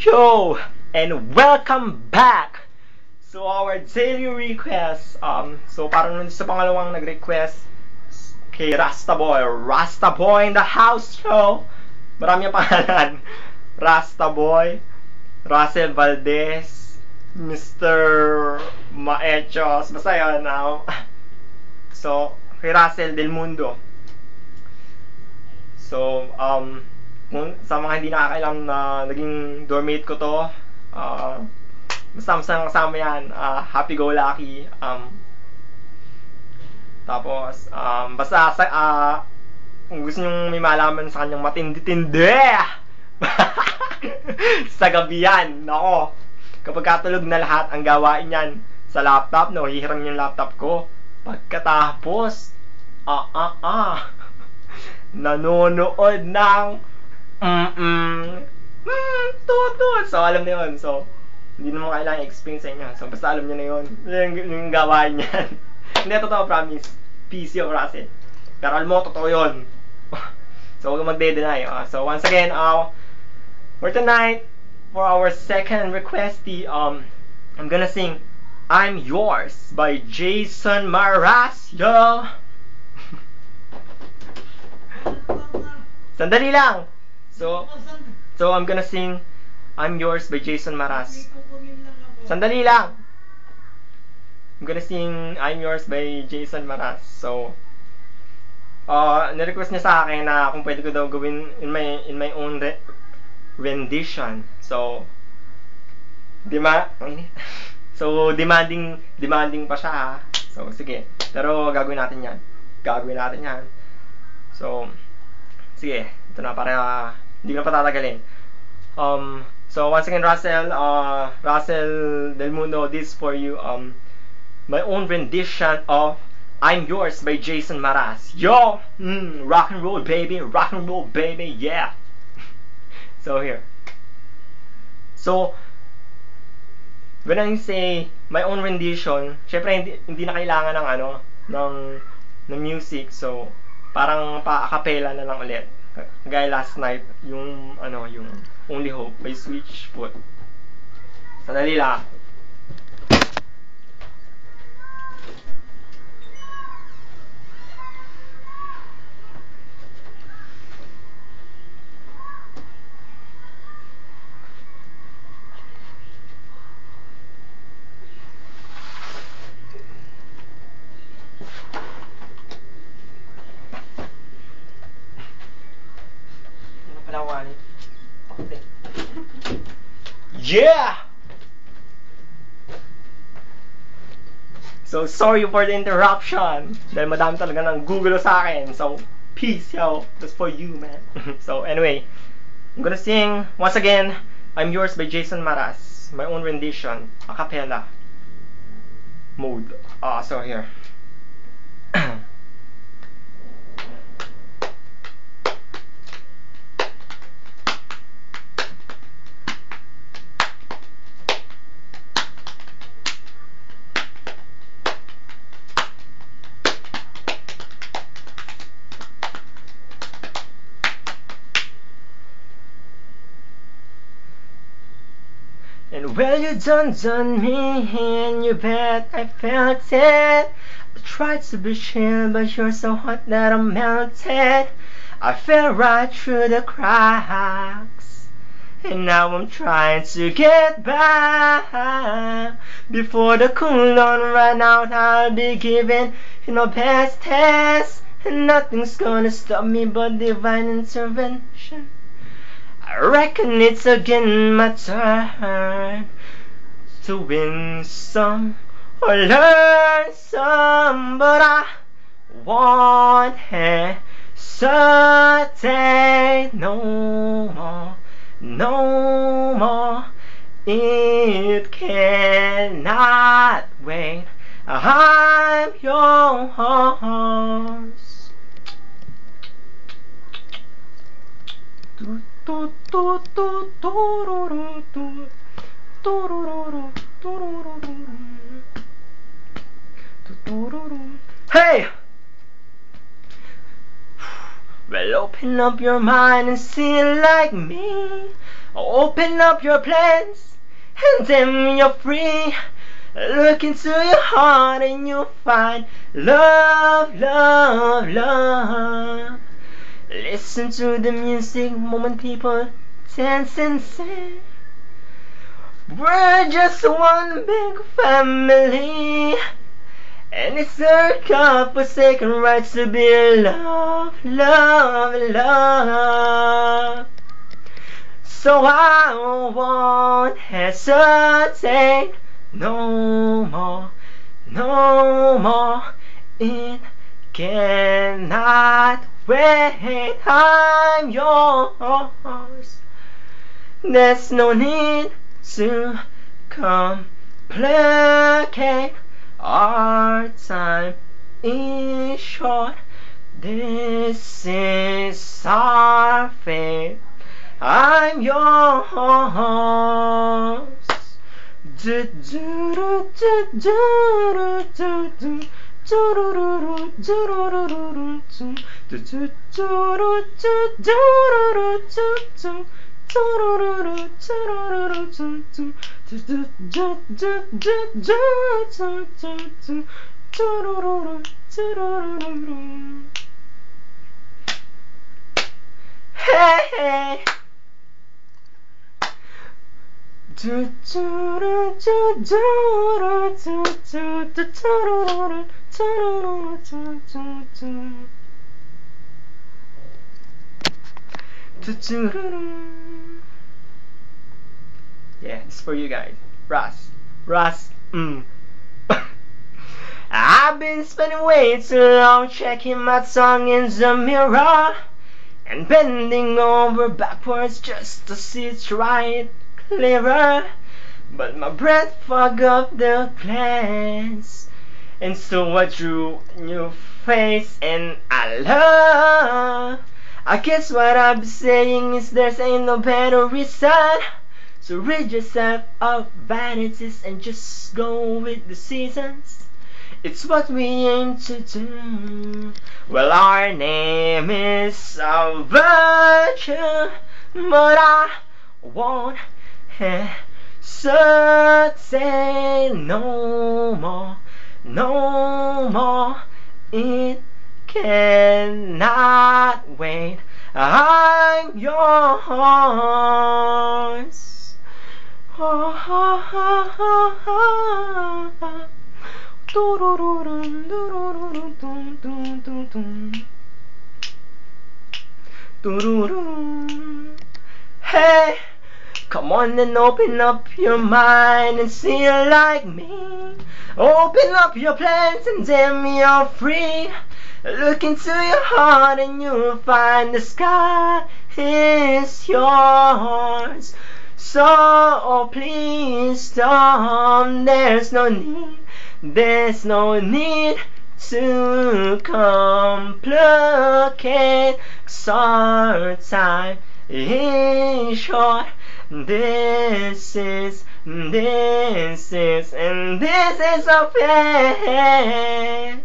Yo, and welcome back to our daily request. So parang nandun sa pangalawang nag-request kay Rastaboy. Rastaboy in the house, show. Marami ang pangalan. Rastaboy, Russell Valdez, Mr. Maechos. Basta yun. So, kay Russell Del Mundo. So, kung sa mga hindi nakakailam na naging dormmate ko to, basta masang kasama yan, happy-go-lucky, tapos, basta, kung gusto nyong may malaman sa kanyang matindi-tindi, sa gabi yan, nako, kapag katulog na lahat, ang gawain yan, sa laptop, no, hihiram yung laptop ko, pagkatapos, nanonood ng tutut. So, alam niyo yun. So, hindi naman kailangan i-explain sa inyo. So, basta alam niyo na yun. Yung gawain yan. Hindi, totoo, promise. PC o Russell. Pero alam mo, totoo yun. So, huwag magde-deny. So, once again, for tonight, for our second requestee, I'm gonna sing I'm Yours by Jason Mraz. Yo! Sandali lang! So I'm gonna sing I'm Yours by Jason Mraz. Sandali lang! I'm gonna sing I'm Yours by Jason Mraz. So, nirequest niya sa akin na kung pwede ko daw gawin in my own rendition. So, so demanding pa siya, ha. So, sige. Pero gagawin natin yan. So, sige. Ito na, para hindi ko na patatagalin. So once again, Russell Del Mundo, this for you, my own rendition of I'm Yours by Jason Mraz. Yo! Rock and roll baby, yeah! So here. So, when I say my own rendition, syempre hindi na kailangan ng music. So, parang pa-acapella na lang ulit. Gaya last night, yung Only Hope by Switchfoot. Sandali lang. Yeah! So, sorry for the interruption. Dahil madami talaga ng Google sa akin. So, peace, yo. That's for you, man. So, anyway. I'm gonna sing, once again, I'm Yours by Jason Mraz. My own rendition. A cappella mode. So here. And well, you done me, and you bet I felt it. I tried to be chill, but you're so hot that I'm melted. I fell right through the cracks, and now I'm trying to get back. Before the cool down run out, I'll be giving you my best test, and nothing's gonna stop me but divine intervention. I reckon it's again my turn to win some or learn some, but I won't hesitate no more. It cannot wait. I'm yours. Hey! Well, open up your mind and see it like me. Open up your plans and then you're free. Look into your heart and you'll find love, love, love. Listen to the music, moment people dance and sing. We're just one big family, and it's our God-forsaken right to be loved, love, love. So I won't hesitate no more, no more. It cannot wait. I'm yours. There's no need to complicate. Our time is short. This is our fate. I'm yours. Do do do do do do do. Hey, yeah, it's for you guys. Russ. I've been spending way too long checking my tongue in the mirror and bending over backwards just to see it right clearer. But my breath fogged up the glance, and so I drew a new face and I love. I guess what I'm saying is there's ain't no better reason. So rid yourself of vanities and just go with the seasons. It's what we aim to do. Well, our name is a virtue, but I won't hesitate no more, no more. It cannot wait. I'm yours. Hey, come on and open up your mind and see it like me. Open up your plans and then you're free. Look into your heart and you'll find the sky is yours. So please don't, there's no need to complicate. 'Cause our time is short. This is a fate,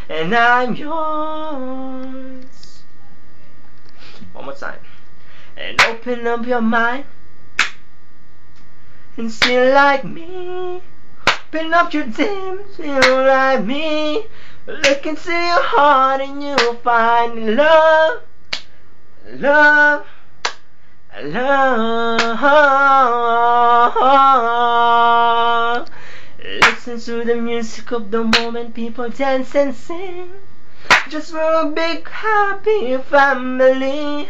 and I'm yours. One more time. And open up your mind and see like me. Open up your dreams, feel like me. Look into your heart and you'll find love, love, love. Listen to the music of the moment, people dance and sing. Just we're a big happy family,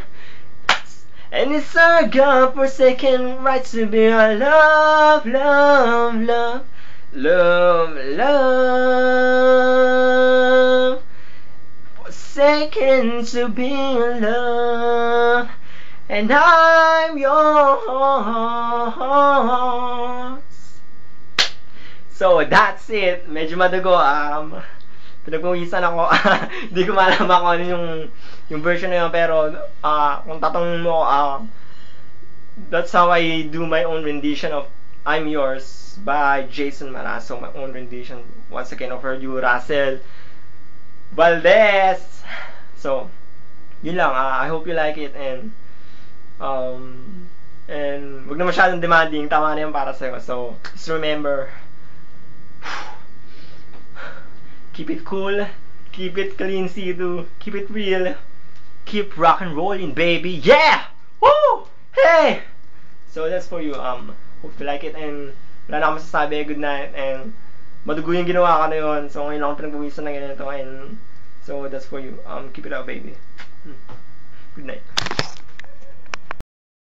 and it's our God-forsaken right to be our love, love, love, love, love. Forsaken to be in love, and I'm yours. So that's it. Medyo madugo. Pinagpawisan ako. Hindi ko malaman kung ano yung version na yun, pero kung tatanungin mo, that's how I do my own rendition of I'm Yours by Jason Marazo, my own rendition. Once again, offered you Russell Valdez. So, yun lang. I hope you like it, and And wag na masyadong demanding, tama na yan para sa'yo. So, just remember, keep it cool, keep it clean, Sidu, keep it real, keep rock and rolling, baby, yeah! Woo! Hey! So that's for you. Hope you like it, and wala na akong masasabi. Good night, and madugo yung ginawa ka na yun. So ngayon lang ako pinagbuwisan ng ganito, and so that's for you. Keep it up, baby. Good night.